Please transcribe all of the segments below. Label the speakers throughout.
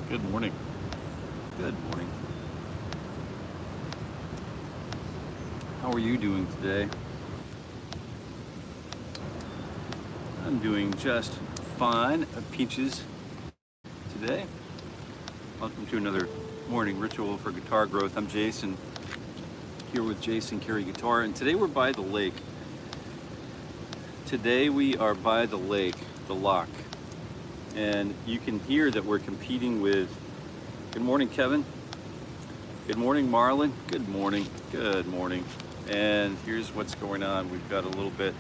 Speaker 1: Good morning. Good morning. How are you doing today? I'm doing just fine at Peaches today. Welcome to another morning ritual for guitar growth. I'm Jason, here with Jason Carey Guitar, and today we're by the lake. Today we are by the lake, the loch. And you can hear that we're competing with, good morning, Kevin. Good morning, Marlon. Good morning. Good morning. And here's what's going on. We've got a little bit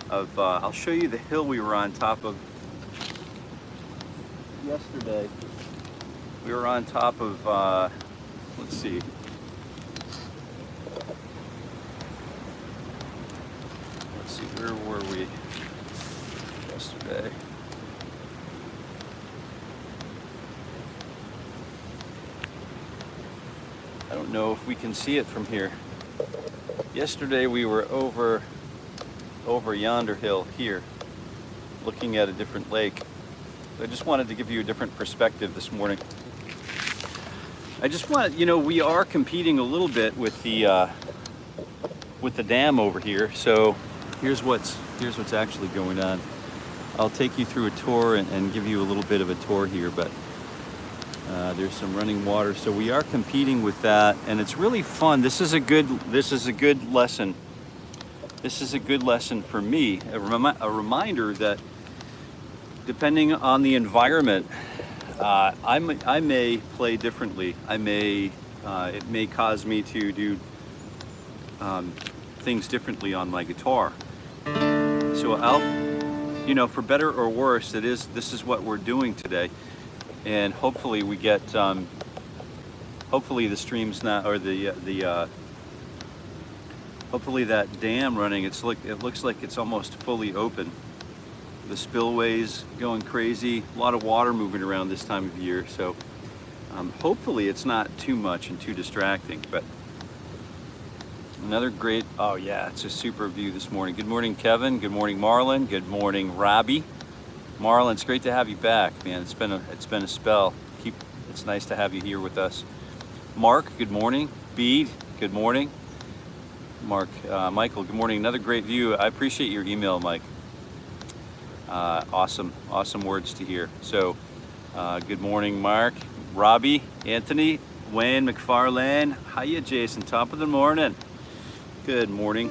Speaker 1: of, I'll show you the hill we were on top of yesterday. We were on top of, let's see. Let's see, where were we yesterday? I don't know if we can see it from here. Yesterday we were over yonder hill here, looking at a different lake. I just wanted to give you a different perspective this morning. I just want, we are competing a little bit with the dam over here. So here's what's actually going on. I'll take you through a tour and give you a little bit of a tour here, but there's some running water, so we are competing with that, and it's really fun. This is a good lesson. This is a good lesson for me. A reminder that depending on the environment, I may play differently. It may cause me to do things differently on my guitar. So for better or worse, this is what we're doing today. And hopefully we get, hopefully the stream's not, or hopefully that dam running, it looks like it's almost fully open. The spillway's going crazy, a lot of water moving around this time of year, so hopefully it's not too much and too distracting. But another great, oh yeah, it's a super view this morning. Good morning, Kevin. Good morning, Marlon. Good morning, Robbie. Marlon, it's great to have you back, man. It's been a spell. It's nice to have you here with us. Mark, good morning. Bede, good morning. Mark, Michael, good morning. Another great view. I appreciate your email, Mike. Awesome words to hear. So, good morning, Mark, Robbie, Anthony, Wayne McFarlane. Hiya, Jason. Top of the morning. Good morning.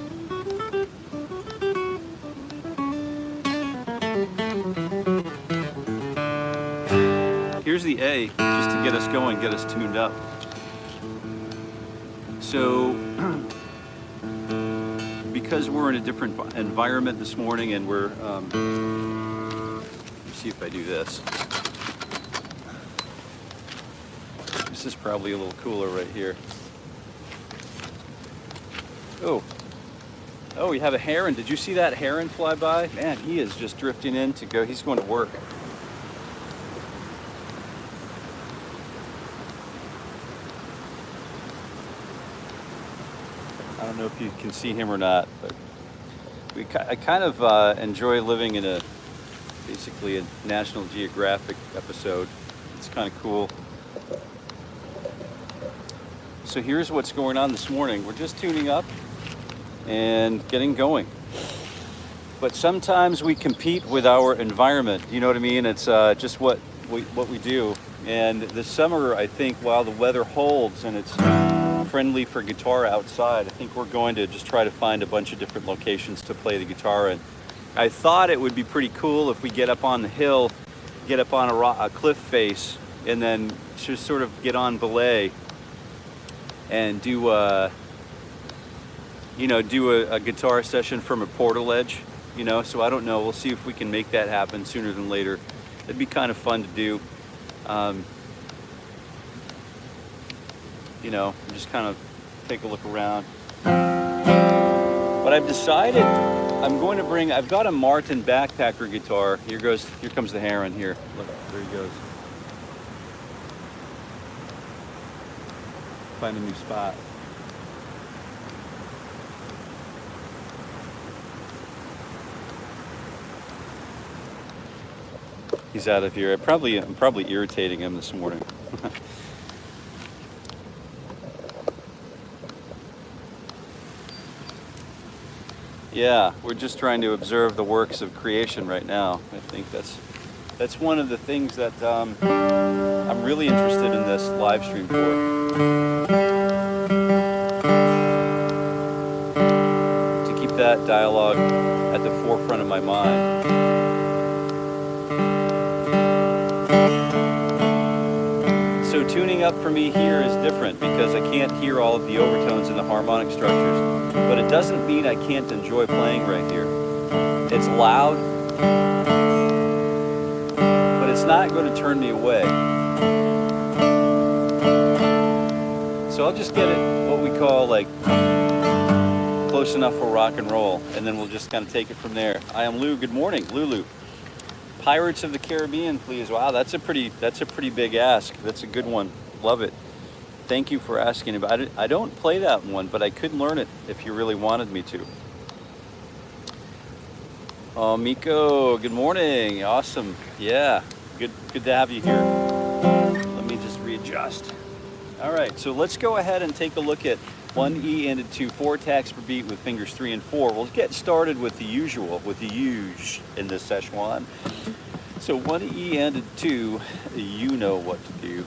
Speaker 1: Here's the A, just to get us going, get us tuned up. So, because we're in a different environment this morning, and we're, let's see if I do this. This is probably a little cooler right here. Oh, we have a heron. Did you see that heron fly by? Man, he is just drifting in to go. He's going to work. I don't know if you can see him or not, but I kind of enjoy living in basically a National Geographic episode. It's kind of cool. So here's what's going on this morning. We're just tuning up and getting going. But sometimes we compete with our environment. You know what I mean? It's just what we do. And this summer, I think, while the weather holds and it's friendly for guitar outside, I think we're going to just try to find a bunch of different locations to play the guitar in. I thought it would be pretty cool if we get up on the hill, get up on a cliff face, and then just sort of get on belay and do a guitar session from a portaledge, so I don't know. We'll see if we can make that happen sooner than later. It'd be kind of fun to do. Just kind of take a look around. But I've decided I've got a Martin backpacker guitar. Here comes the heron here. Look, there he goes. Find a new spot. He's out of here. I'm probably irritating him this morning. Yeah, we're just trying to observe the works of creation right now. I think that's one of the things that I'm really interested in this live stream for. To keep that dialogue at the forefront of my mind. So tuning up for me here is different because I can't hear all of the overtones and the harmonic structures. But it doesn't mean I can't enjoy playing right here. It's loud, but it's not going to turn me away. So I'll just get it what we call like close enough for rock and roll, and then we'll just kind of take it from there. I am Lou. Good morning, Lulu. Pirates of the Caribbean, please. Wow, that's a pretty big ask. That's a good one. Love it. Thank you for asking about it. I don't play that one, but I could learn it if you really wanted me to. Oh, Miko, good morning. Awesome. Yeah, good to have you here. Let me just readjust. All right, so let's go ahead and take a look at 1E and 2, 4 attacks per beat with fingers 3 and 4. We'll get started with the usual, with the huge in this session. So 1E and 2, you know what to do.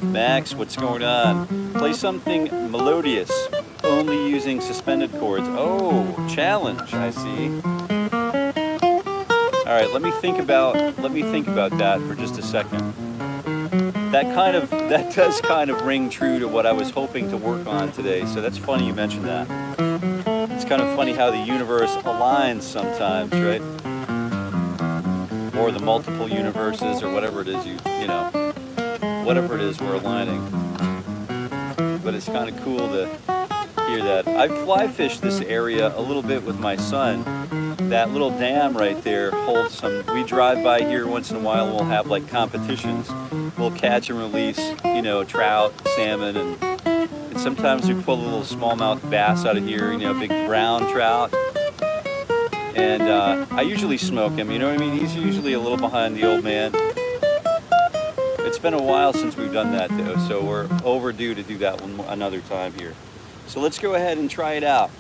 Speaker 1: Max, what's going on? Play something melodious, only using suspended chords. Oh, challenge, I see. All right, let me think about that for just a second. That does kind of ring true to what I was hoping to work on today. So that's funny you mentioned that. It's kind of funny how the universe aligns sometimes, right? Or the multiple universes, or whatever it is you know. Whatever it is we're aligning. But it's kind of cool to hear that. I fly fish this area a little bit with my son. That little dam right there holds some, we drive by here once in a while and we'll have like competitions. We'll catch and release, you know, trout, salmon, and sometimes we pull a little smallmouth bass out of here, you know, big brown trout. And I usually smoke him, you know what I mean? He's usually a little behind the old man. It's been a while since we've done that though, so we're overdue to do that one another time here. So let's go ahead and try it out.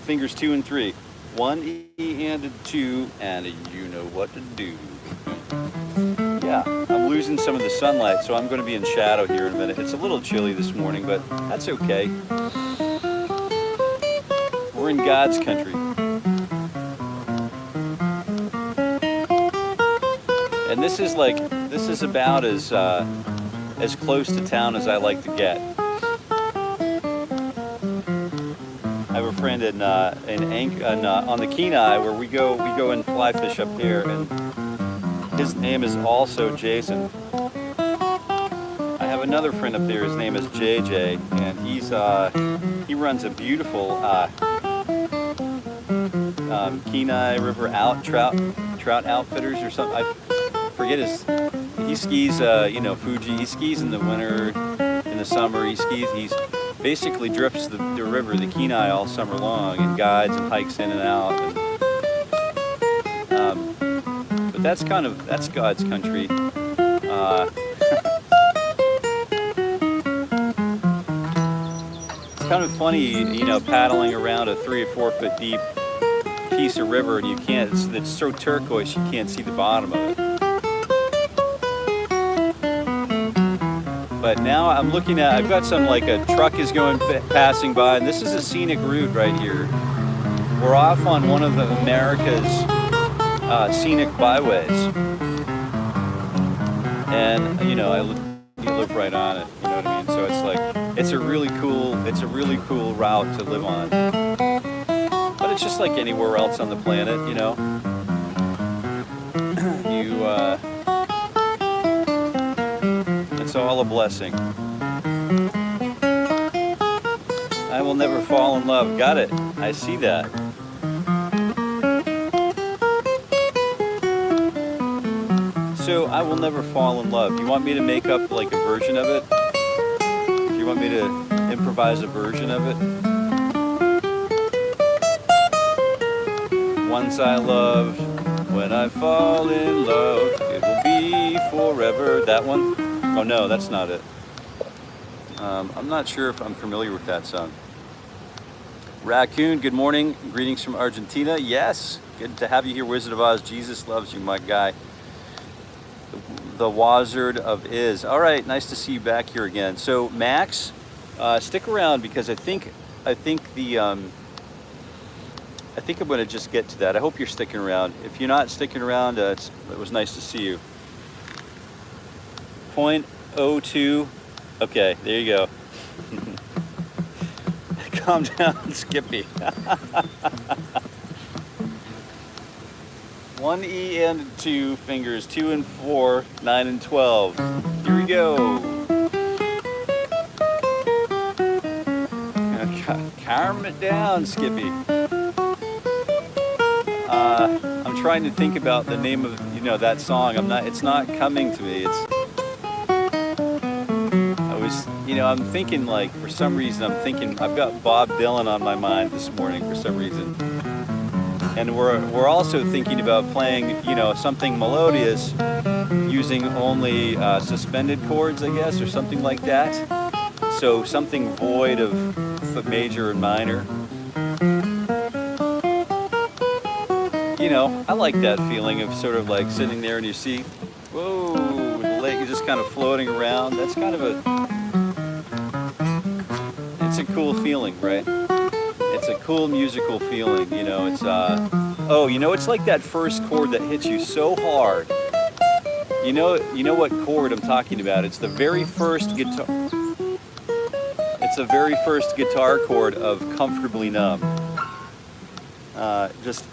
Speaker 1: Fingers 2 and 3. 1 E and 2, and you know what to do. Yeah, I'm losing some of the sunlight, so I'm going to be in shadow here in a minute. It's a little chilly this morning, but that's okay. We're in God's country. And this is about as close to town as I like to get. I have a friend on the Kenai where we go and fly fish up there, and his name is also Jason. I have another friend up there. His name is JJ, and he runs a beautiful Kenai River trout outfitters or something. I forget his. He skis, Fuji. He skis in the winter, in the summer. He basically drifts the river, the Kenai, all summer long, and guides and hikes in and out. But that's God's country. It's kind of funny, paddling around a 3 or 4 foot deep piece of river, and it's so turquoise you can't see the bottom of it. But now I'm looking at, I've got a truck is passing by, and this is a scenic route right here. We're off on one of America's scenic byways. And, you live right on it, you know what I mean? So it's a really cool route to live on. But it's just like anywhere else on the planet, It's all a blessing. I will never fall in love. Got it. I see that. So I will never fall in love. You want me to make up a version of it? Do you want me to improvise a version of it? ones I love. When I fall in love, it will be forever. That one? Oh no, that's not it. I'm not sure if I'm familiar with that song. Raccoon, good morning. Greetings from Argentina. Yes, good to have you here, Wizard of Oz. Jesus loves you, my guy. The Wizard of Iz. All right, nice to see you back here again. So Max, stick around because I think I'm going to just get to that. I hope you're sticking around. If you're not sticking around, it was nice to see you. 0.02. Okay, there you go. Calm down, Skippy. 1 E and 2 fingers, 2 and 4, 9 and 12. Here we go. Calm it down, Skippy. I'm trying to think about the name of that song. It's not coming to me. I'm thinking, like, for some reason I've got Bob Dylan on my mind this morning for some reason. And we're also thinking about playing, something melodious using only suspended chords, I guess, or something like that. So something void of major and minor. I like that feeling of sort of like sitting there and you see, whoa, the lake is just kind of floating around. That's kind of it's a cool feeling, right? It's a cool musical feeling, it's it's like that first chord that hits you so hard. You know what chord I'm talking about. It's the very first guitar. It's the very first guitar chord of Comfortably Numb. Just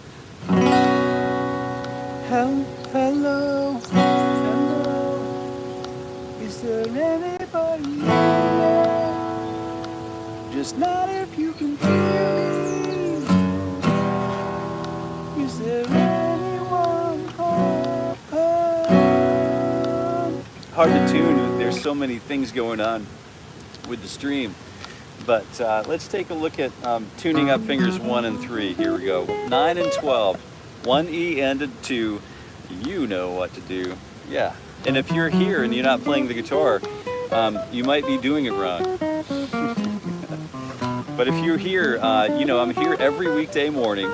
Speaker 1: hello. Is there anybody there? Just not if you can hear me. Is there anyone home? Hard to tune. There's so many things going on with the stream. But let's take a look at tuning up fingers 1 and 3. Here we go. 9 and 12. 1 E and a 2. You know what to do. Yeah. And if you're here and you're not playing the guitar, you might be doing it wrong. But if you're here, I'm here every weekday morning,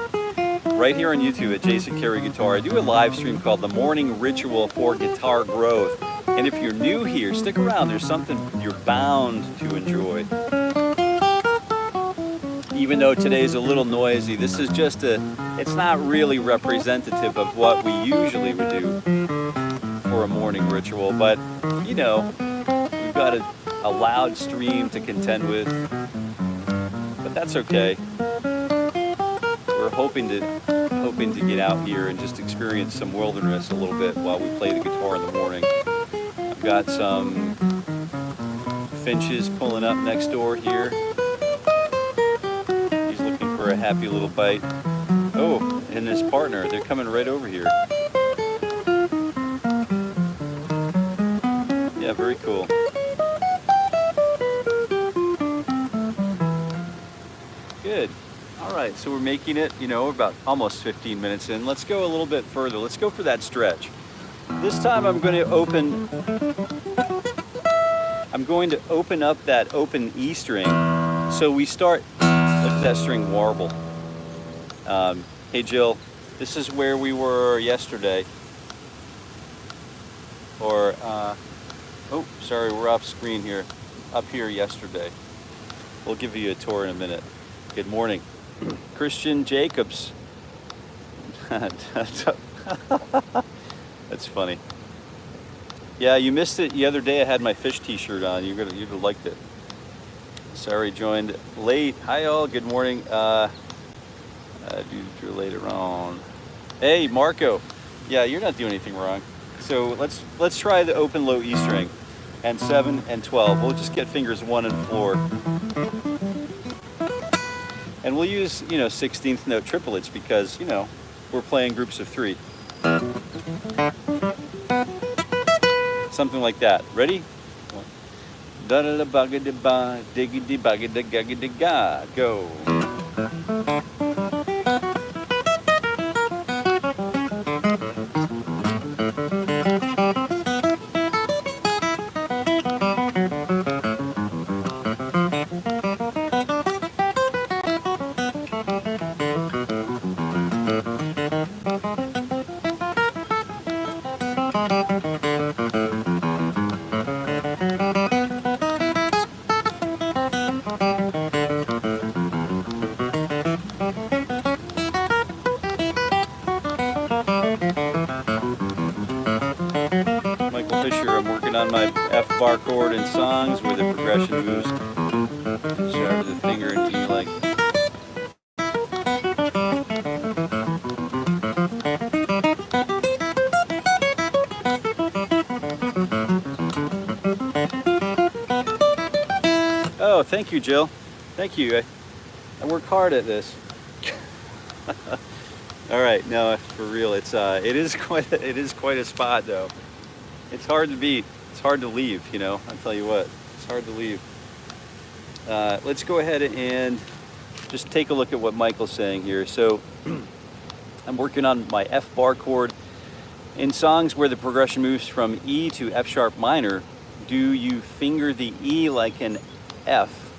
Speaker 1: right here on YouTube at Jason Carey Guitar. I do a live stream called The Morning Ritual for Guitar Growth. And if you're new here, stick around. There's something you're bound to enjoy. Even though today's a little noisy, this is just it's not really representative of what we usually would do for a morning ritual. But, we've got a loud stream to contend with. But that's okay. We're hoping to get out here and just experience some wilderness a little bit while we play the guitar in the morning. I've got some finches pulling up next door here. He's looking for a happy little bite. Oh, and his partner, they're coming right over here. Yeah, very cool. Good. All right, so we're making it, about almost 15 minutes in. Let's go a little bit further. Let's go for that stretch. This time I'm going to open up that open E string. So we start, look at that string warble. Hey Jill, this is where we were yesterday. Or, oh, sorry, we're off screen here. Up here yesterday. We'll give you a tour in a minute. Good morning. Christian Jacobs. That's funny. Yeah, you missed it the other day. I had my fish t-shirt on. You'd have liked it. Sorry, joined late. Hi all, good morning. Do later on. Hey, Marco. Yeah, you're not doing anything wrong. So let's try the open low E string. And 7 and 12. We'll just get fingers 1 and 4. And we'll use, 16th note triplets because, we're playing groups of 3. Something like that. Ready? Da da da ba da ba diggity ba da ga da ga. Go. on my F bar chord in songs where the progression moves sharp the finger and E like. Oh, thank you, Jill. Thank you. I work hard at this. All right, no, for real, it is quite a spot though. It's hard to beat. It's hard to leave, you know. I'll tell you what, it's hard to leave. Let's go ahead and just take a look at what Michael's saying here. So I'm working on my F bar chord. In songs where the progression moves from E to F sharp minor, do you finger the E like an F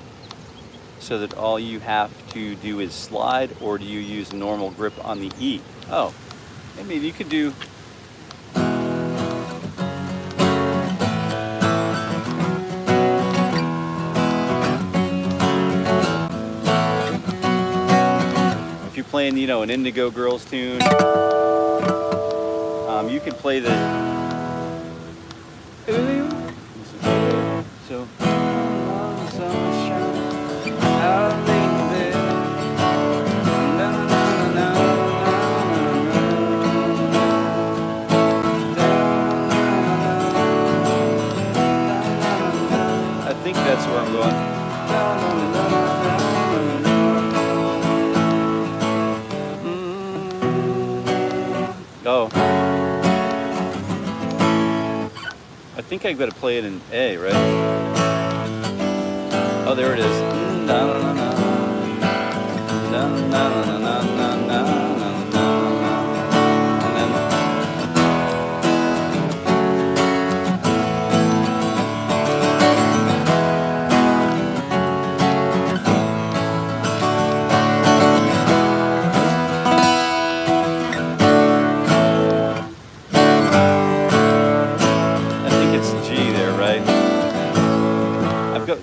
Speaker 1: so that all you have to do is slide, or do you use normal grip on the E? Oh, maybe you could do. If you're playing, you know, an Indigo Girls tune, you could play the. So. I think that's where I'm going. Oh. I think I've got to play it in A, right? Oh, there it is.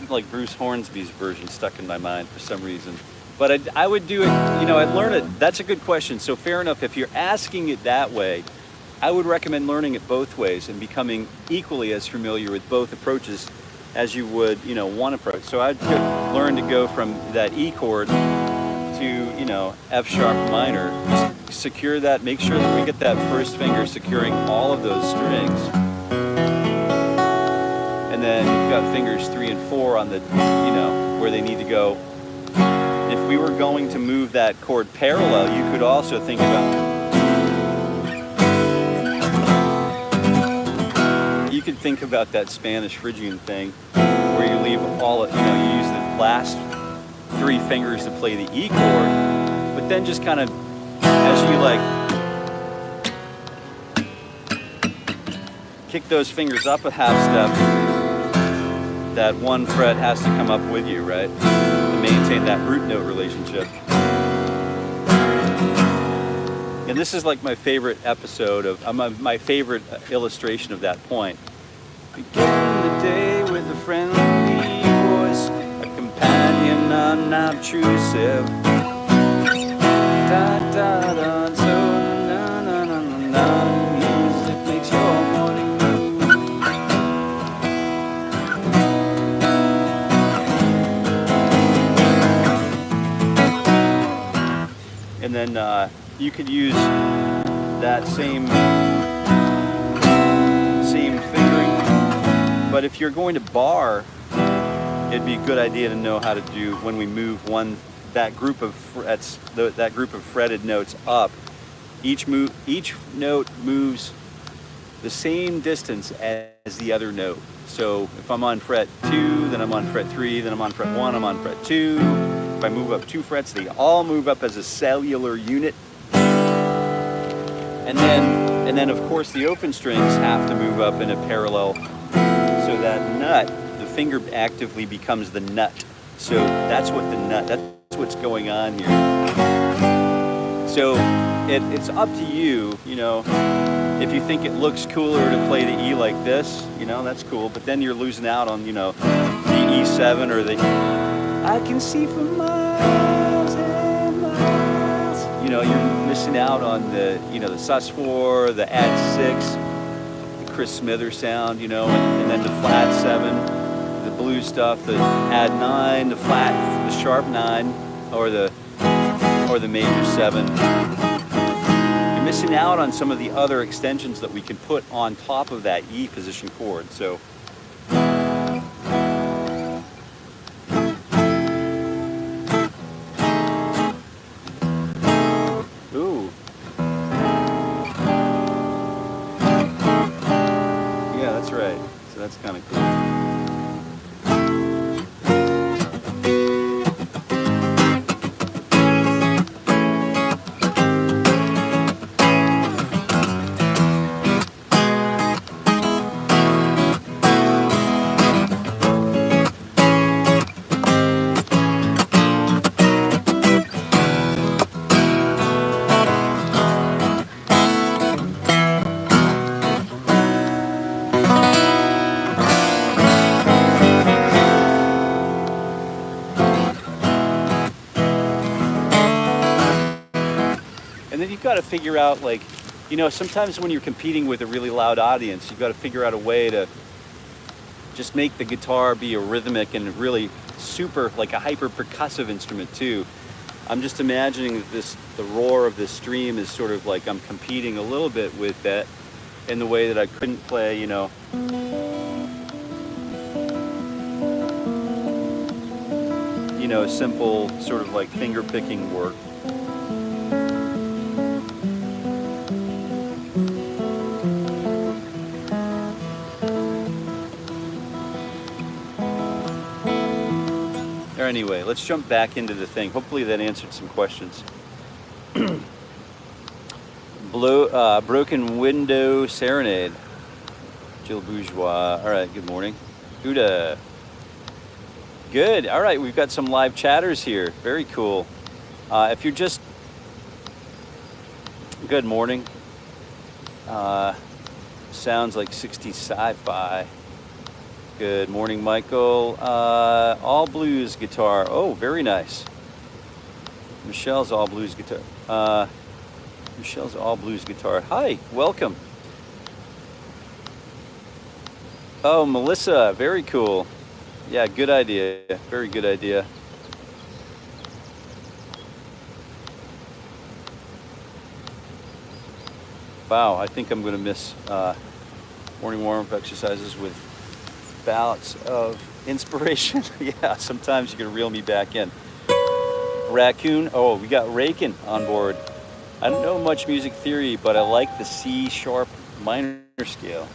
Speaker 1: Like Bruce Hornsby's version stuck in my mind for some reason, but I would do it, you know, I'd learn it. That's a good question. So fair enough, if you're asking it that way, I would recommend learning it both ways and becoming equally as familiar with both approaches as you would, you know, one approach. So I'd learn to go from that E chord to, you know, F sharp minor, just secure that, make sure that we get that first finger securing all of those strings. And then you've got fingers 3 and 4 on the, you know, where they need to go. If we were going to move that chord parallel, you could also think about, you could think about that Spanish Phrygian thing, where you leave all, you know, you use the last 3 fingers to play the E chord, but then just kind of, as you like, kick those fingers up a half step, that one fret has to come up with you, right? To maintain that root note relationship. And this is like my favorite episode of, my favorite illustration of that point. Begin the day with a friendly voice, a companion unobtrusive. Da da da, so na na na na na, music makes your morning move. And then you could use that same fingering, but if you're going to bar, it'd be a good idea to know how to do, when we move that group of frets, that group of fretted notes up, each note moves the same distance as the other note. So if I'm on fret 2, then I'm on fret 3, then I'm on fret 1, I'm on fret 2. If I move up 2 frets, they all move up as a cellular unit. And then of course the open strings have to move up in a parallel, so that nut, the finger actively becomes the nut. So that's what's going on here. So it's up to you, you know, if you think it looks cooler to play the E like this, you know, that's cool, but then you're losing out on, you know, the E7 or the, I can see for miles and miles. You know, you're missing out on the, you know, the sus4, the add 6, the Chris Smither sound, you know, and then the flat 7, the blues stuff, the add 9, the flat, the sharp 9, or the major 7. You're missing out on some of the other extensions that we can put on top of that E position chord. So ooh. Yeah, that's right. So that's kind of cool. And then you've got to figure out, like, you know, sometimes when you're competing with a really loud audience, you've got to figure out a way to just make the guitar be a rhythmic and really super, like a hyper percussive instrument too. I'm just imagining that the roar of this stream is sort of like I'm competing a little bit with that in the way that I couldn't play, you know, simple sort of like finger picking work. Anyway, let's jump back into the thing. Hopefully that answered some questions. Broken Window Serenade. Jill Bourgeois. All right, good morning. 𝗥𝗶𝗴. Good. All right, we've got some live chatters here. Very cool. If you're just... Good morning. Sounds like 60s sci-fi. Good morning, Michael. All blues guitar. Oh, very nice. Michelle's all blues guitar. Michelle's all blues guitar. Hi, welcome. Oh, Melissa, very cool. Yeah, good idea. Very good idea. Wow, I think I'm going to miss morning warm-up exercises with bouts of inspiration. Yeah, sometimes you're going to reel me back in. Raccoon. Oh, we got Rakin on board. I don't know much music theory, but I like the C sharp minor scale.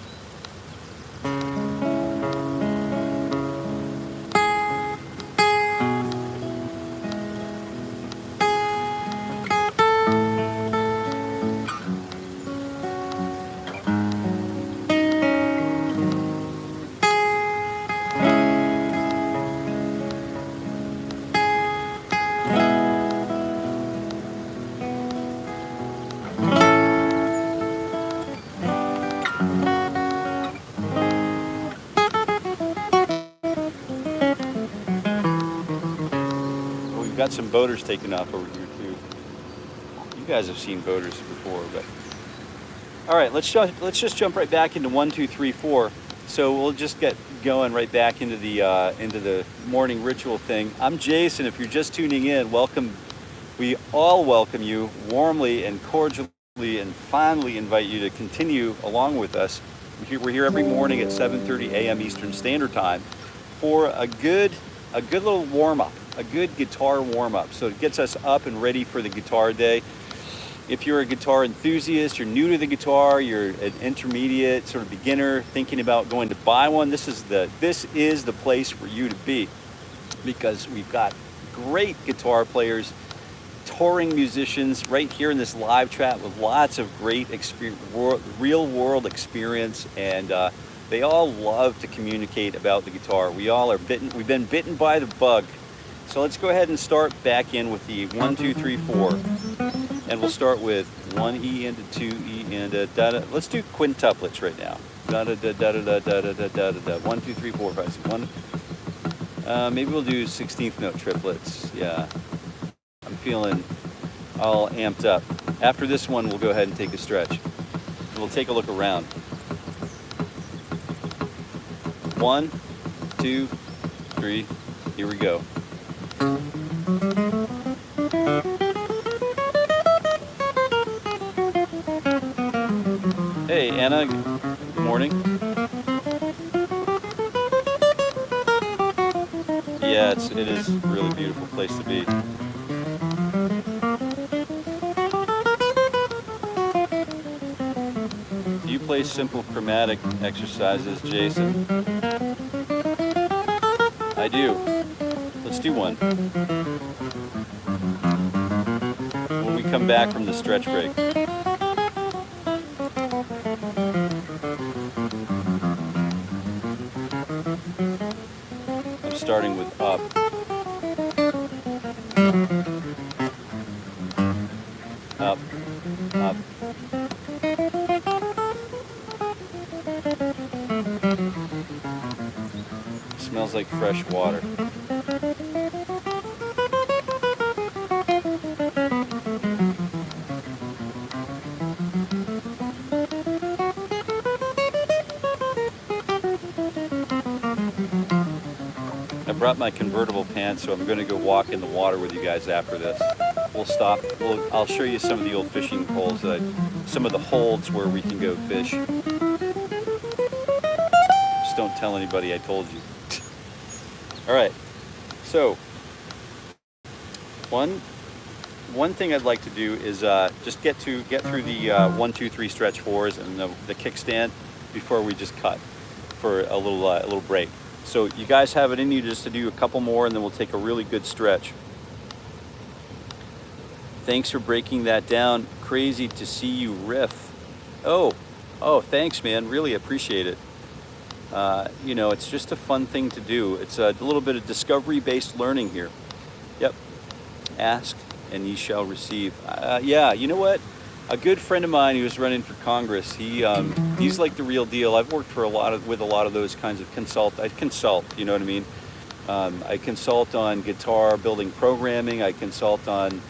Speaker 1: Got some boaters taking off over here too. You guys have seen boaters before, but all right, let's just jump right back into 1, 2, 3, 4. So we'll just get going right back into the morning ritual thing. I'm Jason. If you're just tuning in, welcome. We all welcome you warmly and cordially and fondly invite you to continue along with us. We're here every morning at 7:30 a.m. Eastern Standard Time for a good little warm-up. A good guitar warm-up, so it gets us up and ready for the guitar day. If you're a guitar enthusiast, you're new to the guitar, you're an intermediate sort of beginner thinking about going to buy one, this is the place for you to be, because we've got great guitar players, touring musicians right here in this live chat with lots of great real-world experience, and they all love to communicate about the guitar. We've been bitten by the bug. So let's go ahead and start back in with the 1, 2, 3, 4. And we'll start with 1 E into 2 E into da da. Let's do quintuplets right now. Da da da da da da da da da da. 1, 2, 3, 4, 5, 6, 1. Maybe we'll do 16th note triplets. Yeah. I'm feeling all amped up. After this one, we'll go ahead and take a stretch. And we'll take a look around. 1, 2, 3, here we go. Hey Anna, good morning. Yeah, it is a really beautiful place to be. Do you play simple chromatic exercises, Jason? I do. Let's do one. When we come back from the stretch break. I'm starting with up. Up, up. Smells like fresh water. I brought my convertible pants, so I'm going to go walk in the water with you guys after this. We'll stop. I'll show you some of the old fishing poles, some of the holds where we can go fish. Just don't tell anybody I told you. All right. So one thing I'd like to do is just get through the 1, 2, 3 stretch fours and the kickstand before we just cut for a little break. So you guys have it in you just to do a couple more, and then we'll take a really good stretch. Thanks for breaking that down. Crazy to see you riff. Oh, thanks, man. Really appreciate it. You know, it's just a fun thing to do. It's a little bit of discovery-based learning here. Yep. Ask and ye shall receive. Yeah, you know what? A good friend of mine who was running for Congress, he's like the real deal. I've worked for with a lot of those kinds of I consult, you know what I mean? I consult on guitar building programming. I consult on,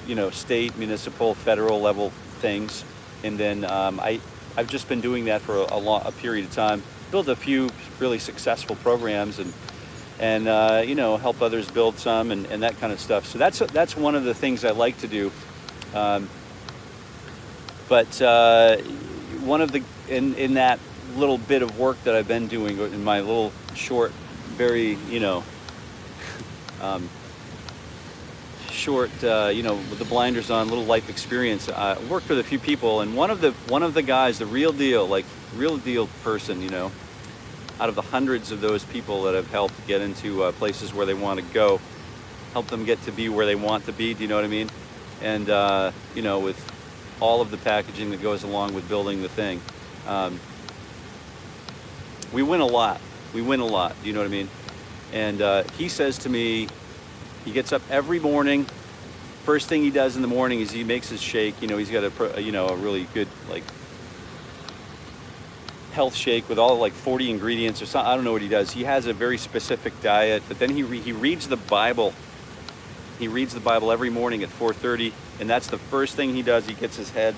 Speaker 1: you know, state, municipal, federal level things. And then I've just been doing that for a period of time. Built a few really successful programs and you know, help others build some and that kind of stuff. So that's one of the things I like to do. But one of the in that little bit of work that I've been doing in my little short, very, you know, you know, with the blinders on, little life experience, I worked with a few people, and one of the guys, the real deal, like real deal person, you know, out of the hundreds of those people that have helped get into places where they want to go, help them get to be where they want to be. Do you know what I mean? And you know, with all of the packaging that goes along with building the thing. We win a lot. Do you know what I mean? And he says to me, he gets up every morning. First thing he does in the morning is he makes his shake. You know, he's got a really good, like, health shake with all like 40 ingredients or something. I don't know what he does. He has a very specific diet, but then he reads the Bible. He reads the Bible every morning at 4:30, and that's the first thing he does. He gets his head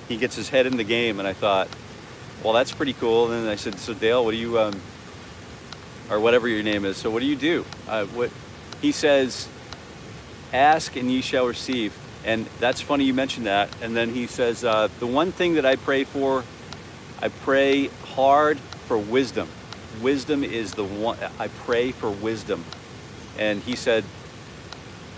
Speaker 1: in the game. And I thought, well, that's pretty cool. And then I said, so Dale, what do you, or whatever your name is, so what do you do? What he says, ask and ye shall receive. And that's funny you mentioned that. And then he says, the one thing that I pray for, I pray hard for wisdom. Wisdom is the one. I pray for wisdom. And he said,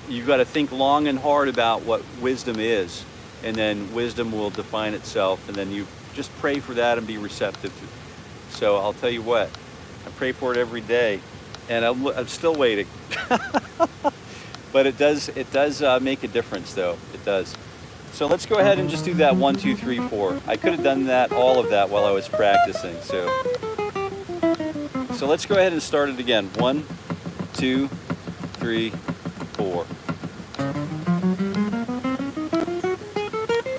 Speaker 1: you've got to think long and hard about what wisdom is, and then wisdom will define itself, and then you just pray for that and be receptive to it. So I'll tell you what, I pray for it every day, and I'm still waiting. But it does make a difference, though. It does. So let's go ahead and just do that 1, 2, 3, 4. I could have done all of that while I was practicing. So let's go ahead and start it again. 1, 2, 3, 4.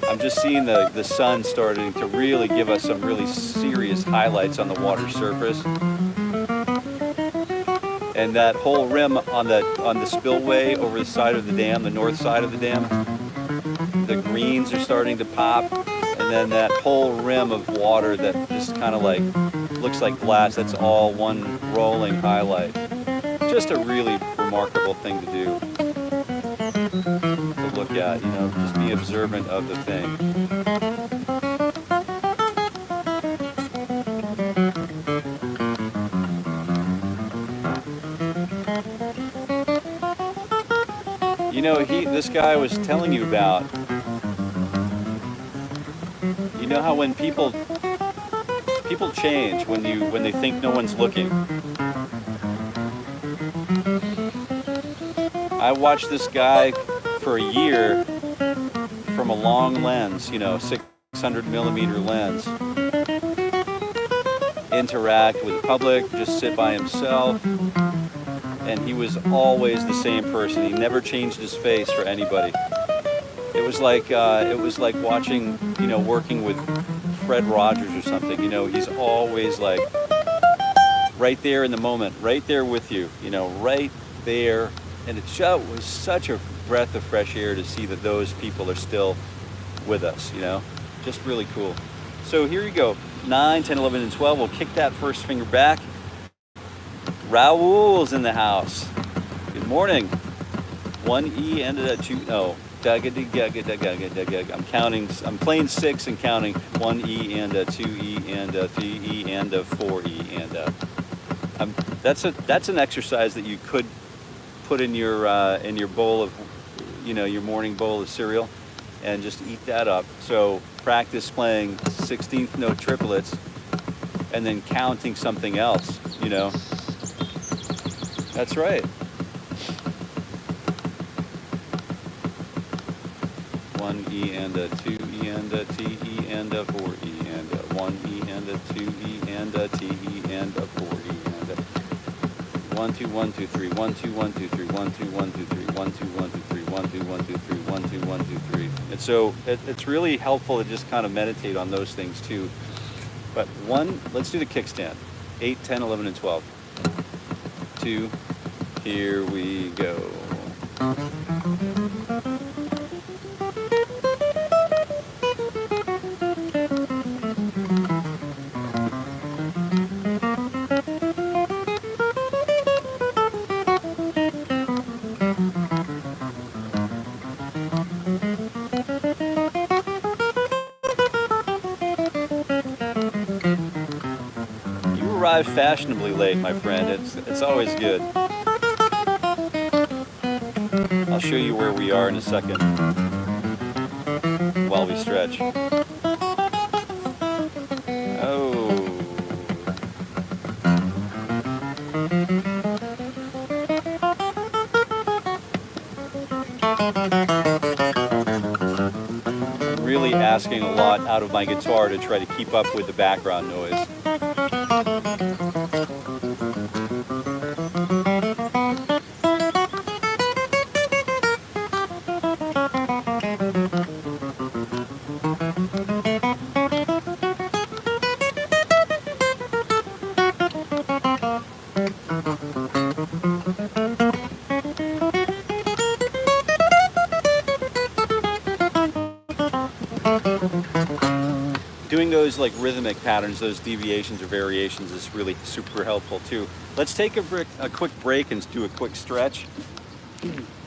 Speaker 1: I'm just seeing the sun starting to really give us some really serious highlights on the water surface. And that whole rim on the spillway over the side of the dam, the north side of the dam, the greens are starting to pop, and then that whole rim of water that just kind of like looks like glass. That's all one rolling highlight. Just a really remarkable thing to do, to look at, you know, just be observant of the thing. You know, this guy was telling you about, you know how when people change when they think no one's looking. I watched this guy for a year from a long lens, you know, 600mm lens, interact with the public, just sit by himself, and he was always the same person. He never changed his face for anybody. It was like watching, you know, working with Fred Rogers or something. You know, he's always like right there in the moment, right there with you, you know, right there. And it just was such a breath of fresh air to see that those people are still with us, you know, just really cool. So here you go, 9, 10, 11, and 12. We'll kick that first finger back. Raoul's in the house. Good morning. 1 E and a 2, no. I'm counting, I'm playing 6 and counting 1 E and a 2 E and a 3 E and a 4 E and a, that's an exercise that you could put in your bowl of, you know, your morning bowl of cereal and just eat that up. So practice playing 16th note triplets and then counting something else, you know. That's right. 1 E and a 2 E and a T E and a 4 E and a 1 E and a 2 E and a T E and a 4 E and a 1 2 1 2 3 1 2 1 2 3 1 2 1 2 3 1 2 1 2 3 1 2 1 2 3 1 2 1 2 3. And so it's really helpful to just kind of meditate on those things too. But let's do the kickstand. 8, 10, 11, and 12. 2, here we go. Arrive fashionably late, my friend. It's always good. I'll show you where we are in a second while we stretch. Oh. I'm really asking a lot out of my guitar to try to keep up with the background noise. Doing those like rhythmic patterns, those deviations or variations is really super helpful too. Let's take a quick break and do a quick stretch.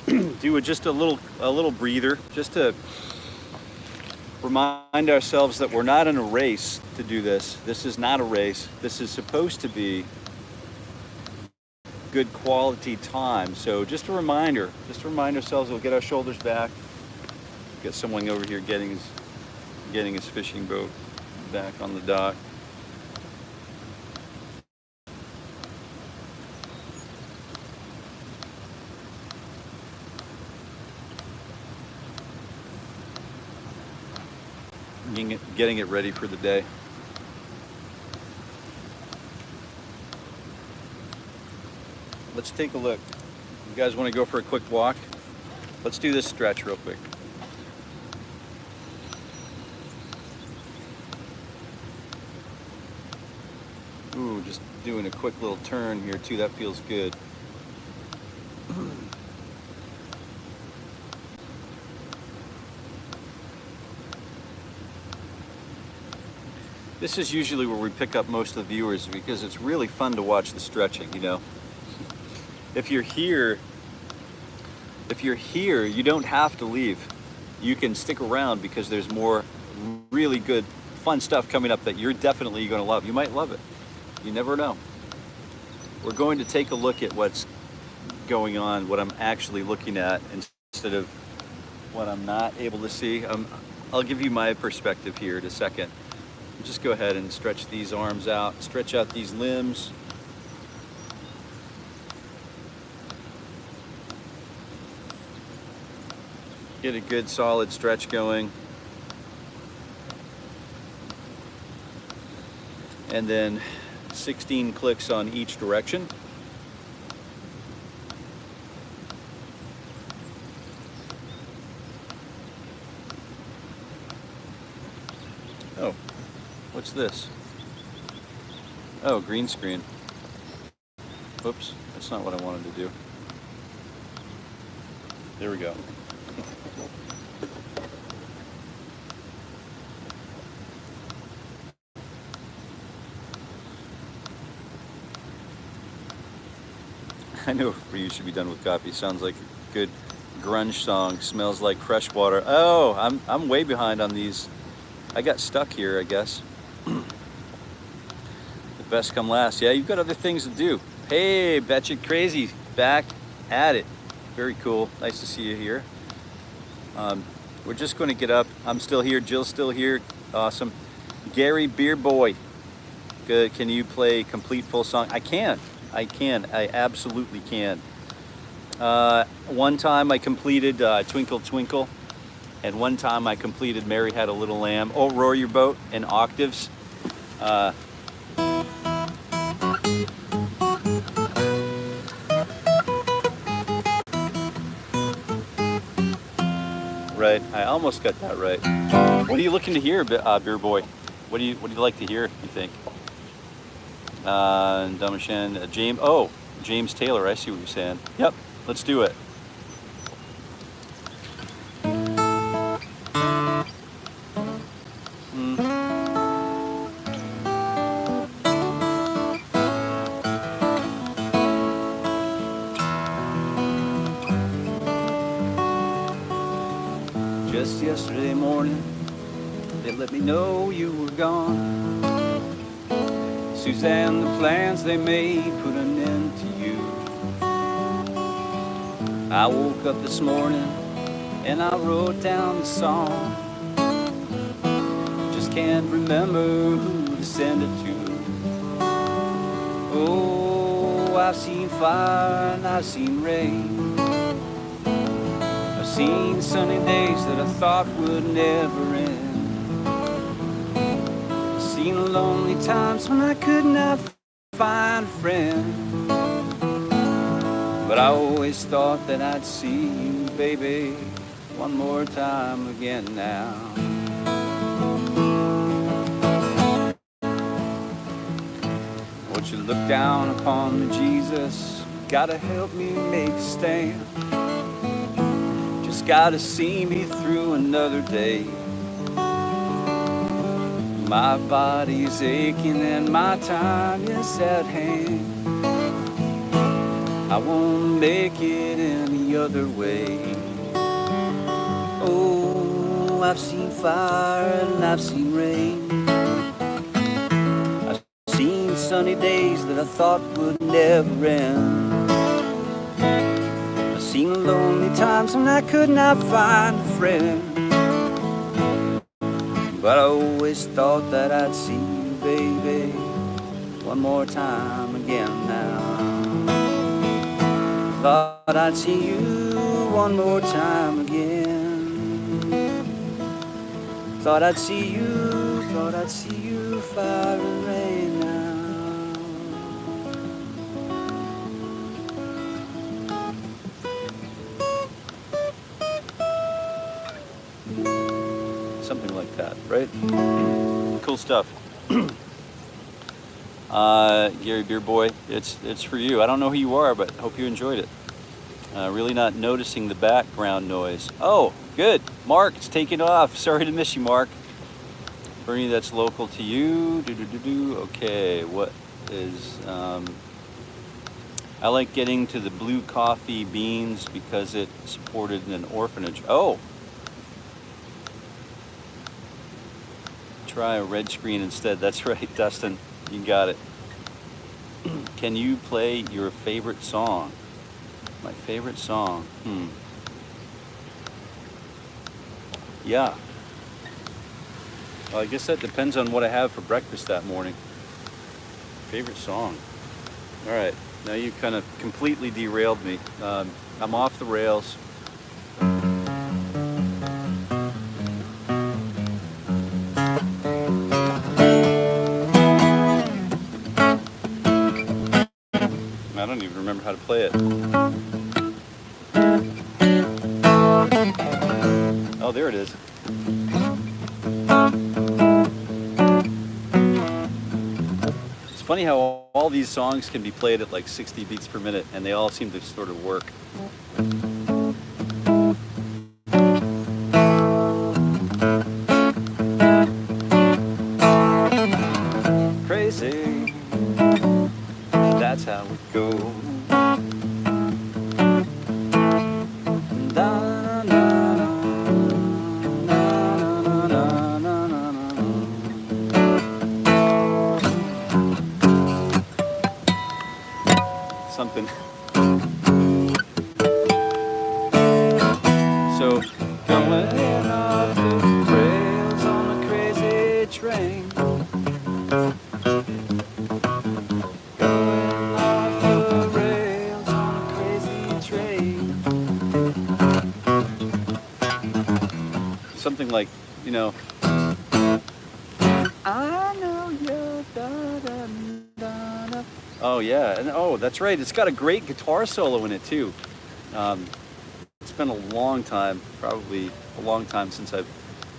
Speaker 1: Do just a little breather, just to remind ourselves that we're not in a race to do this. This is not a race. This is supposed to be good quality time. So just a reminder, just to remind ourselves, we'll get our shoulders back. Get someone over here getting his fishing boat back on the dock. Getting it ready for the day. Let's take a look. You guys want to go for a quick walk? Let's do this stretch real quick. Ooh, just doing a quick little turn here too. That feels good. This is usually where we pick up most of the viewers because it's really fun to watch the stretching, you know. If you're here, you don't have to leave. You can stick around because there's more really good, fun stuff coming up that you're definitely going to love. You might love it. You never know. We're going to take a look at what's going on, what I'm actually looking at, instead of what I'm not able to see. I'll give you my perspective here in a second. Just go ahead and stretch these arms out, stretch out these limbs. Get a good solid stretch going. And then 16 clicks on each direction. Oh, what's this? Oh, green screen. Oops, that's not what I wanted to do. There we go. I know where you should be done with coffee. Sounds like a good grunge song. Smells like fresh water. Oh, I'm way behind on these. I got stuck here, I guess. The best come last. Yeah, you've got other things to do. Hey, 𝗥𝗶𝗴 𝗥𝘂𝗴 back at it. Very cool. Nice to see you here. We're just going to get up. I'm still here. Jill's still here. Awesome. Gary Beer Boy. Good. Can you play complete full song? I can. I absolutely can. One time I completed Twinkle Twinkle, and one time I completed Mary Had a Little Lamb. Oh, Row Your Boat in octaves. Right, I almost got that right. What are you looking to hear, Beer Boy? What do you like to hear, you think? Dumashan, James. Oh, James Taylor. I see what you're saying. Yep, let's do it. Just yesterday morning, they let me know you were gone. Suzanne, the plans they made put an end to you. I woke up this morning and I wrote down the song. Just can't remember who to send it to. Oh, I've seen fire and I've seen rain. I've seen sunny days that I thought would never end. Seen lonely times when I could not find a friend. But I always thought that I'd see you, baby, one more time again now. Won't you look down upon me, Jesus? Gotta help me make a stand. Just gotta see me through another day. My body's aching and my time is at hand. I won't make it any other way. Oh, I've seen fire and I've seen rain. I've seen sunny days that I thought would never end. I've seen lonely times when I could not find a friend. But I always thought that I'd see you, baby, one more time again now. Thought I'd see you one more time again. Thought I'd see you, fire and rain now. Something like that, right? Cool stuff. Gary Beer Boy, it's for you. I don't know who you are, but hope you enjoyed it. Really not noticing the background noise. Oh, good. Mark, it's taking off. Sorry to miss you, Mark. Bernie, that's local to you. Okay, what is... I like getting to the blue coffee beans because it supported an orphanage. Oh! Try a red screen instead. That's right, Dustin. You got it. Can you play your favorite song? My favorite song? Yeah. Well, I guess that depends on what I have for breakfast that morning. Favorite song? All right. Now you kind of completely derailed me. I'm off the rails. I don't even remember how to play it. Oh, there it is. It's funny how all these songs can be played at like 60 beats per minute and they all seem to sort of work. Crazy. That's how it goes. Something. So, going off the rails on a crazy train. Something like, you know, I know you. Da, da, da, da. Oh yeah, and oh, that's right. It's got a great guitar solo in it too. It's been a long time, probably a long time since I've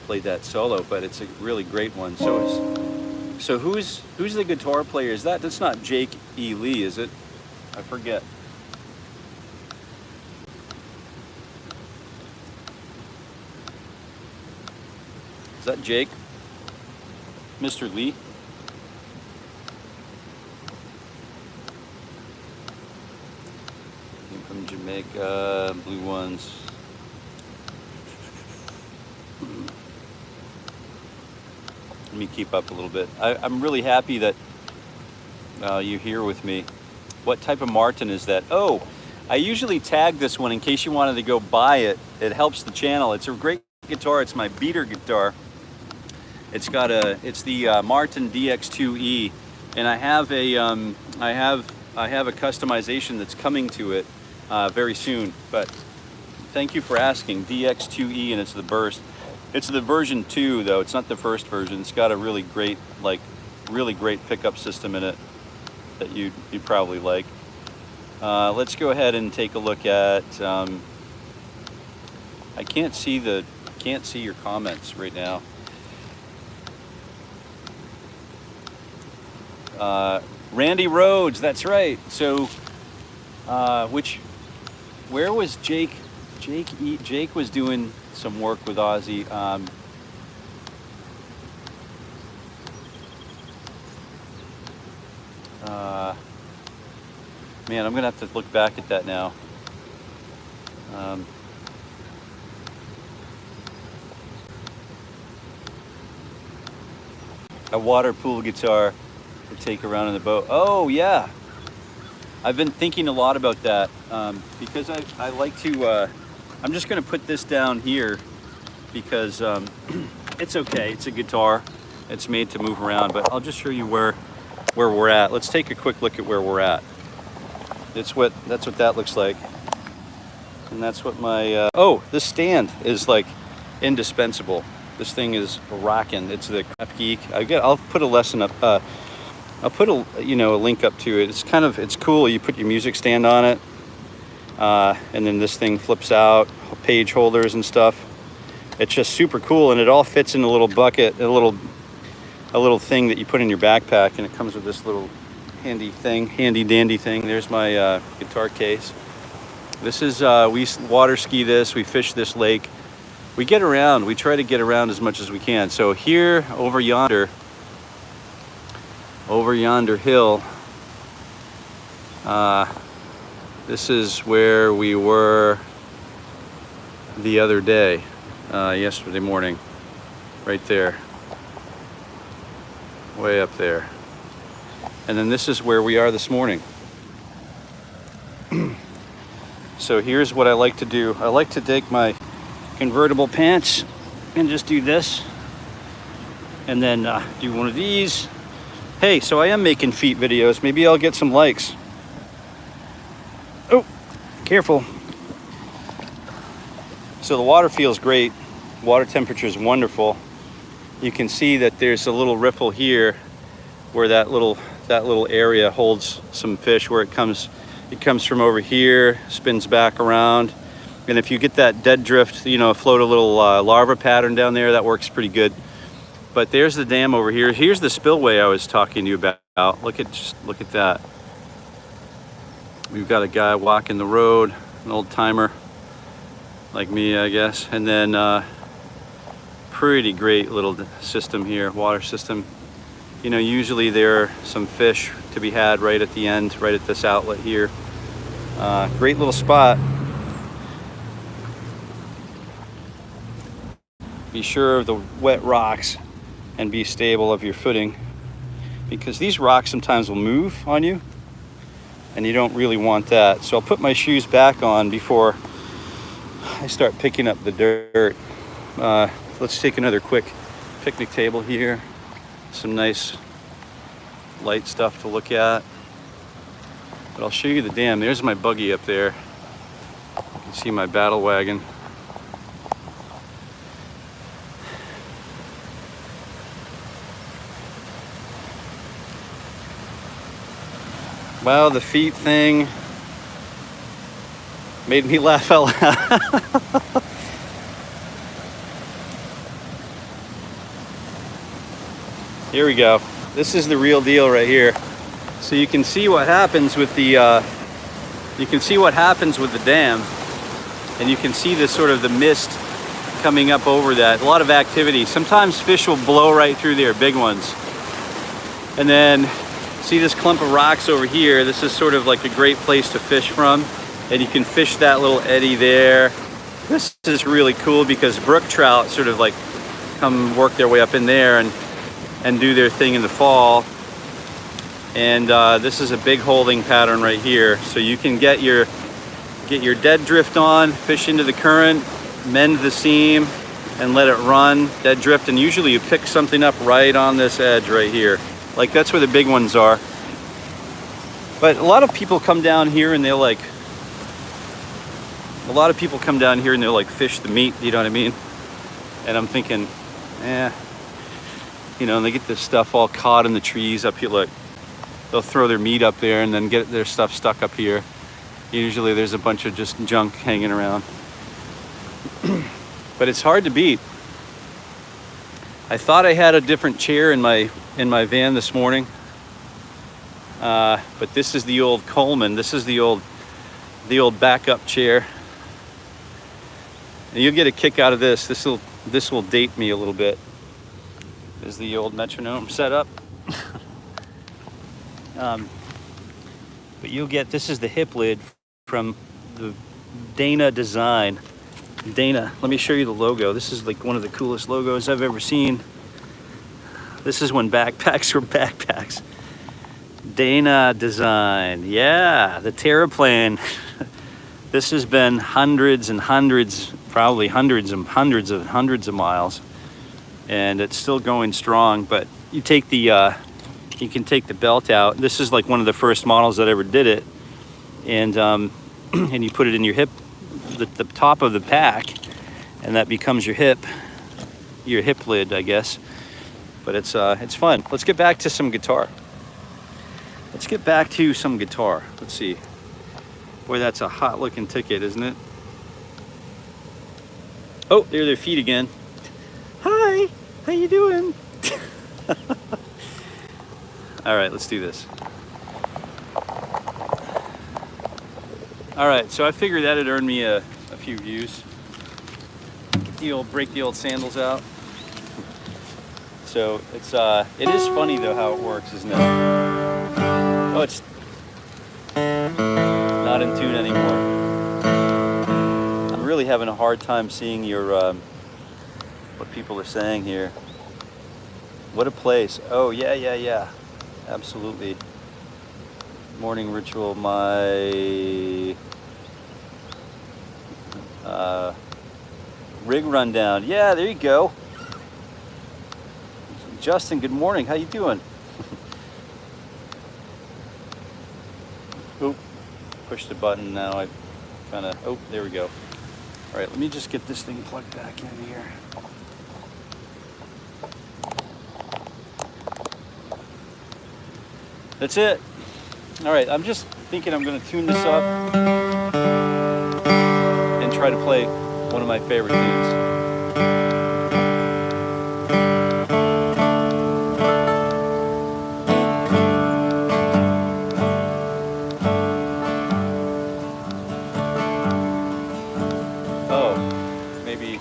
Speaker 1: played that solo, but it's a really great one. So who's the guitar player? Is that's not Jake E. Lee, is it? I forget. Is that Jake? Mr. Lee? I'm from Jamaica, blue ones. Let me keep up a little bit. I'm really happy that you're here with me. What type of Martin is that? Oh, I usually tag this one in case you wanted to go buy it. It helps the channel. It's a great guitar. It's my beater guitar. It's the Martin DX2E, and I have a customization that's coming to it very soon. But thank you for asking. DX2E, and it's the burst. It's the version 2 though. It's not the first version. It's got a really great pickup system in it that you'd probably like. Let's go ahead and take a look at. I can't see your comments right now. Randy Rhodes, that's right. So, where was Jake? Jake was doing some work with Ozzy. Man, I'm gonna have to look back at that now. A water pool guitar to take around in the boat. Oh yeah, I've been thinking a lot about that because I like to. I'm just gonna put this down here because it's okay. It's a guitar. It's made to move around, but I'll just show you where we're at. Let's take a quick look at where we're at. That's what that looks like, and that's what my oh, this stand is like indispensable. This thing is rocking. It's the Craft Geek. I'll put a lesson up. I'll put a link up to it. It's cool. You put your music stand on it, and then this thing flips out, page holders and stuff. It's just super cool, and it all fits in a little bucket, a little thing that you put in your backpack, and it comes with this little handy dandy thing. There's my guitar case. This is we water ski this. We fish this lake we get around. We try to get around as much as we can. So here, over yonder hill, this is where we were the other day, yesterday morning, right there, way up there. And then this is where we are this morning. So here's what I like to do. I like to take my convertible pants and just do this, and then do one of these. Hey, so I am making feet videos. Maybe I'll get some likes. Oh, careful. So the water feels great. Water temperature is wonderful. You can see that there's a little riffle here where that little area holds some fish, where it comes from over here, spins back around. And if you get that dead drift, you know, float a little larva pattern down there, that works pretty good. But there's the dam over here. Here's the spillway I was talking to you about. Look at that. We've got a guy walking the road, an old timer like me, I guess. And then pretty great little system here, water system. You know, usually there are some fish to be had right at the end, right at this outlet here. Great little spot. Be sure of the wet rocks and be stable of your footing, because these rocks sometimes will move on you and you don't really want that. So I'll put my shoes back on before I start picking up the dirt. Let's take another quick picnic table here. Some nice light stuff to look at. But I'll show you the dam. There's my buggy up there. You can see my battle wagon. Wow, the feet thing made me laugh out loud. Here we go. This is the real deal right here. So you can see what happens with the dam, and you can see this sort of the mist coming up over that. A lot of activity. Sometimes fish will blow right through there, big ones. And then see this clump of rocks over here. This is sort of like a great place to fish from, and you can fish that little eddy there. This is really cool because brook trout sort of like come work their way up in there and do their thing in the fall. And this is a big holding pattern right here. So you can get your dead drift on, fish into the current, mend the seam, and let it run, dead drift. And usually you pick something up right on this edge right here. Like that's where the big ones are. But a lot of people come down here and they'll like fish the meat, you know what I mean? And I'm thinking, you know, and they get this stuff all caught in the trees up here. Look, they'll throw their meat up there and then get their stuff stuck up here. Usually there's a bunch of just junk hanging around. But it's hard to beat. I thought I had a different chair in my van this morning, but this is the old Coleman. This is the old backup chair, and you'll get a kick out of this. This will date me a little bit. There's the old metronome setup. But you'll get, this is the hip lid from the Dana design. Dana, let me show you the logo. This is like one of the coolest logos I've ever seen. This is when backpacks were backpacks. Dana design, yeah, the Terraplane. This has been hundreds and hundreds, probably hundreds and hundreds of miles, and it's still going strong. But you take the, you can take the belt out. This is like one of the first models that ever did it, and and you put it in your hip, the top of the pack, and that becomes your hip lid, I guess. But it's fun. Let's get back to some guitar. Let's see. Boy, that's a hot looking ticket, isn't it? Oh, there are their feet again. Hi, how you doing? All right, let's do this. All right, so I figured that'd earn me a few views. break the old sandals out. So it is funny though how it works, isn't it? Oh, it's not in tune anymore. I'm really having a hard time seeing your what people are saying here. What a place. Oh yeah. Absolutely. Morning ritual, my rig rundown. Yeah, there you go. Justin, good morning. How you doing? Oop, push the button now. I kind of, oh, there we go. All right, let me just get this thing plugged back in here. That's it. All right, I'm just thinking I'm going to tune this up and try to play one of my favorite tunes. Oh, maybe.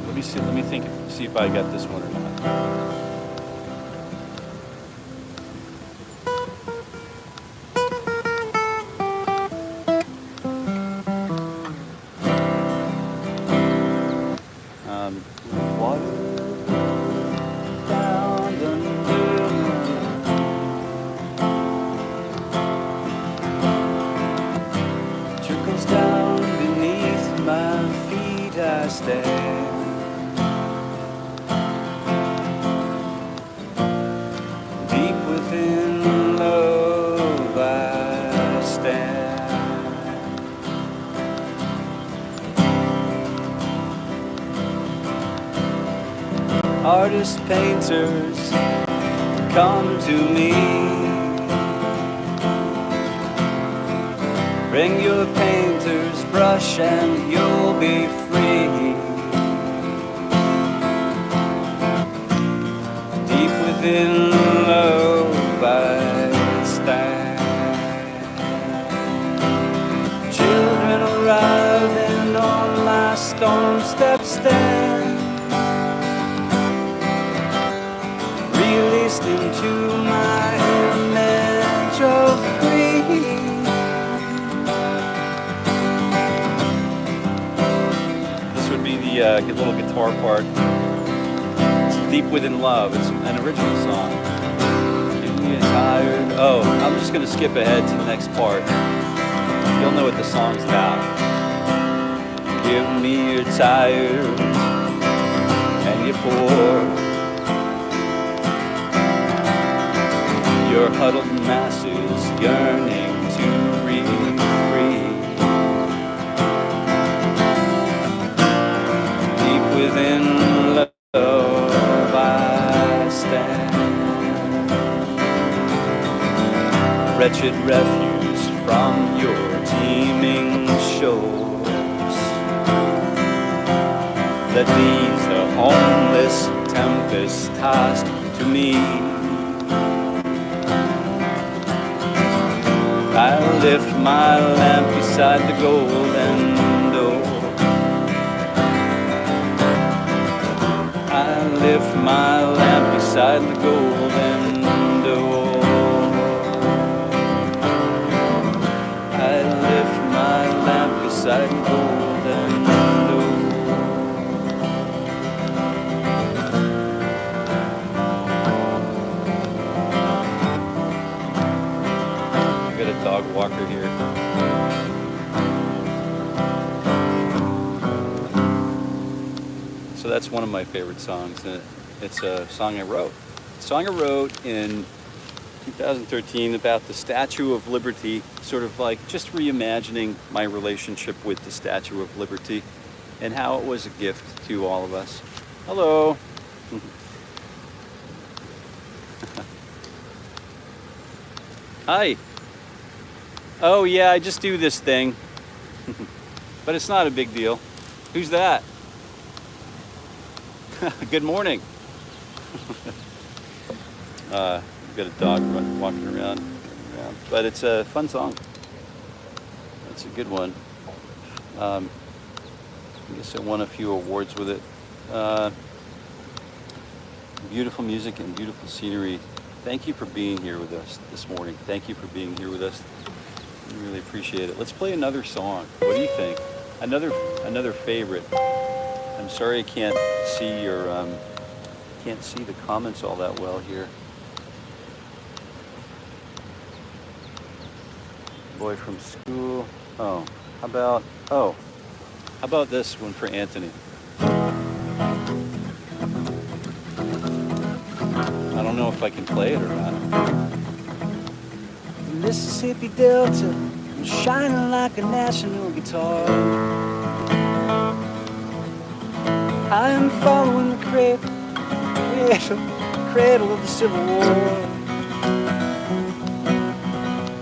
Speaker 1: Let me see. Let me see if I got this one or not. Artists, painters, come to me. Bring your painter's brush and you'll be free. Deep within love I stand. Children arriving on last storm step stand. Released into my image of green. This would be the little guitar part. It's Deep Within Love. It's an original song. Give me a tired. Oh, I'm just going to skip ahead to the next part. You'll know what the song's about. Give me your tired and your poor. Your huddled masses yearning to breathe free. Deep within love I stand. Wretched refuse from your teeming shores. Let these the homeless tempest tossed to me. I lift my lamp beside the golden door. I lift my lamp beside the golden door. I lift my lamp beside the golden door. Dog walker here. So that's one of my favorite songs. It's a song I wrote. A song I wrote in 2013 about the Statue of Liberty, sort of like just reimagining my relationship with the Statue of Liberty and how it was a gift to all of us. Hello. Hi. Oh yeah, I just do this thing. But it's not a big deal. Who's that? Good morning. We've got a dog walking around. But it's a fun song. It's a good one. I guess I won a few awards with it. Beautiful music and beautiful scenery. Thank you for being here with us this morning. Thank you for being here with us. We really appreciate it. Let's play another song. What do you think? Another favorite. I'm sorry I can't see your can't see the comments all that well here. Boy from school. Oh, how about this one for Anthony? I don't know if I can play it or not.
Speaker 2: The Mississippi Delta was shining like a national guitar. I am following the cradle of the Civil War.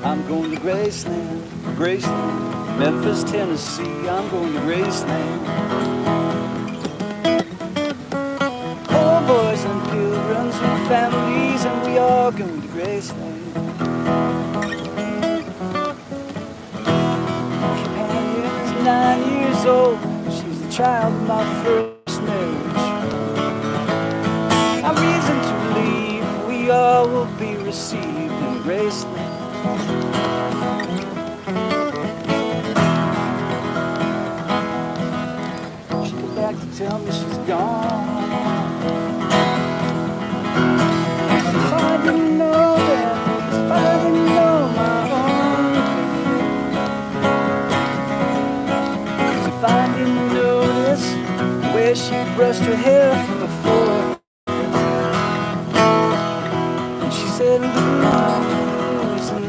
Speaker 2: I'm going to Graceland, Memphis, Tennessee. I'm going to Graceland. Oh, boys and pilgrims with families, and we are going to Graceland. Companion is 9 years old. She's the child of my first marriage. I've reason to believe we all will be received in Graceland. She came back to tell me she's gone. If I didn't know that, if I didn't know my own pain, if I didn't notice where she brushed her hair from before, and she said,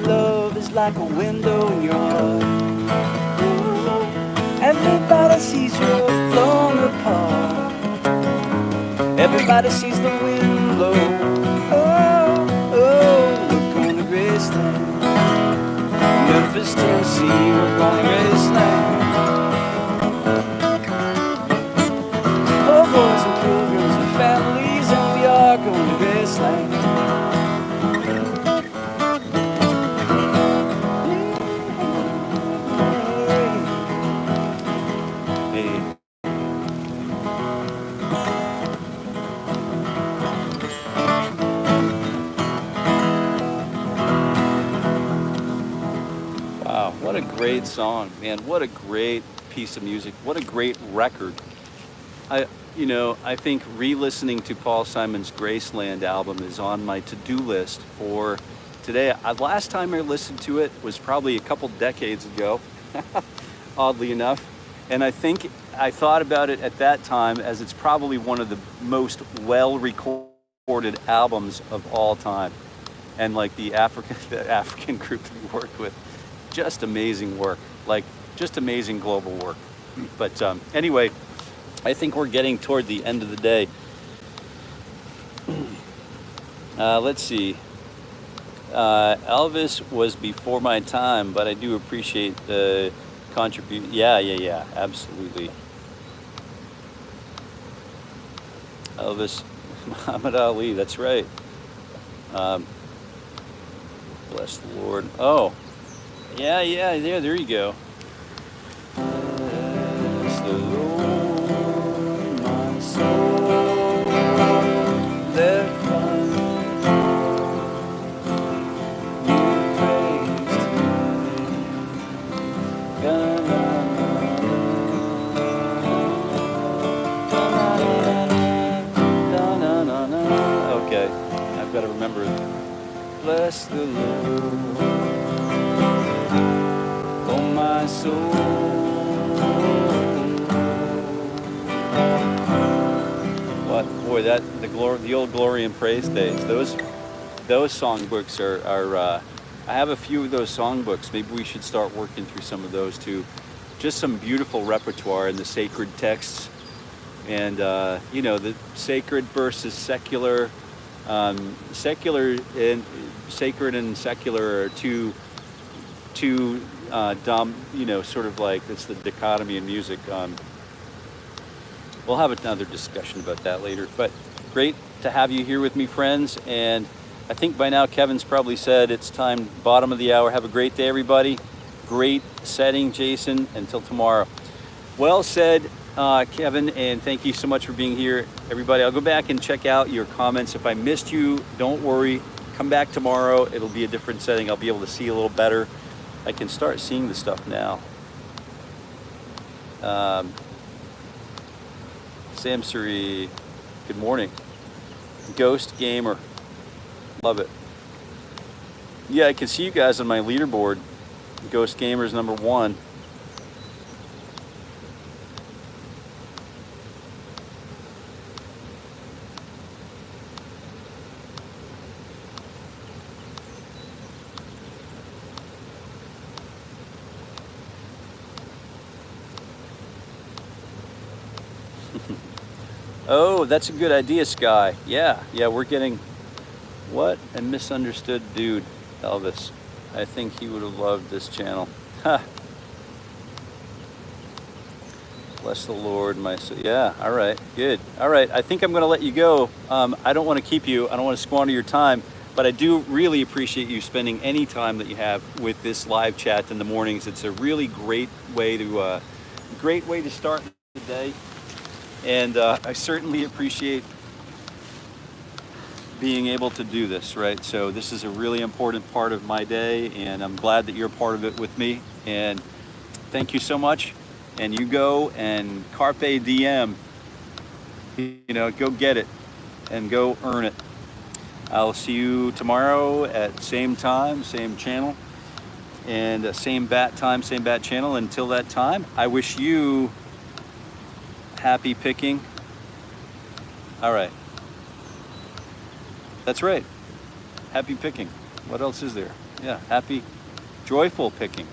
Speaker 2: love is like a window in your heart. Everybody sees you're blown apart. Everybody sees the wind blow. Oh, oh, we're going to Graceland. Memphis, Tennessee, we're going to Graceland. Oh, boys and pilgrims and families, and we are going to Graceland.
Speaker 1: What a great song, man. What a great piece of music. What a great record. I think re-listening to Paul Simon's Graceland album is on my to-do list for today. Last time I listened to it was probably a couple decades ago, oddly enough. And I think I thought about it at that time as it's probably one of the most well-recorded albums of all time. And like the African group that we worked with, just amazing work, like just amazing global work. But anyway, I think we're getting toward the end of the day. Let's see. Elvis was before my time, but I do appreciate the contribution. Yeah, absolutely. Elvis, Muhammad Ali, that's right. Bless the Lord. Oh, yeah, there you go. Bless the Lord, my soul, let find new praise today. Okay, I've got to remember. Bless the Lord, oh my soul. What, boy, the old Glory and Praise days. Those songbooks are I have a few of those songbooks. Maybe we should start working through some of those too. Just some beautiful repertoire in the sacred texts, and the sacred versus secular. Secular and sacred and secular are two sort of like it's the dichotomy in music. We'll have another discussion about that later, but great to have you here with me, friends. And I think by now Kevin's probably said it's time, bottom of the hour. Have a great day, everybody. Great setting, Jason. Until tomorrow. Well said, Kevin, and thank you so much for being here, everybody. I'll go back and check out your comments. If I missed you, don't worry. Come back tomorrow. It'll be a different setting. I'll be able to see a little better. I can start seeing the stuff now. 𝗥𝗶𝗴, good morning. Ghost Gamer, love it. Yeah, I can see you guys on my leaderboard. Ghost Gamer's #1. Oh, that's a good idea, Sky. Yeah, we're getting... What a misunderstood dude, Elvis. I think he would have loved this channel. Ha! Bless the Lord, my soul. Yeah, all right, good. All right, I think I'm going to let you go. I don't want to keep you. I don't want to squander your time, but I do really appreciate you spending any time that you have with this live chat in the mornings. It's a really great way to start the day. And I certainly appreciate being able to do this, right? So this is a really important part of my day, and I'm glad that you're part of it with me. And thank you so much. And you go and carpe diem, you know, go get it and go earn it. I'll see you tomorrow at same time, same channel, and same bat time, same bat channel. Until that time, I wish you happy picking. All right. That's right. Happy picking. What else is there? Yeah, happy, joyful picking.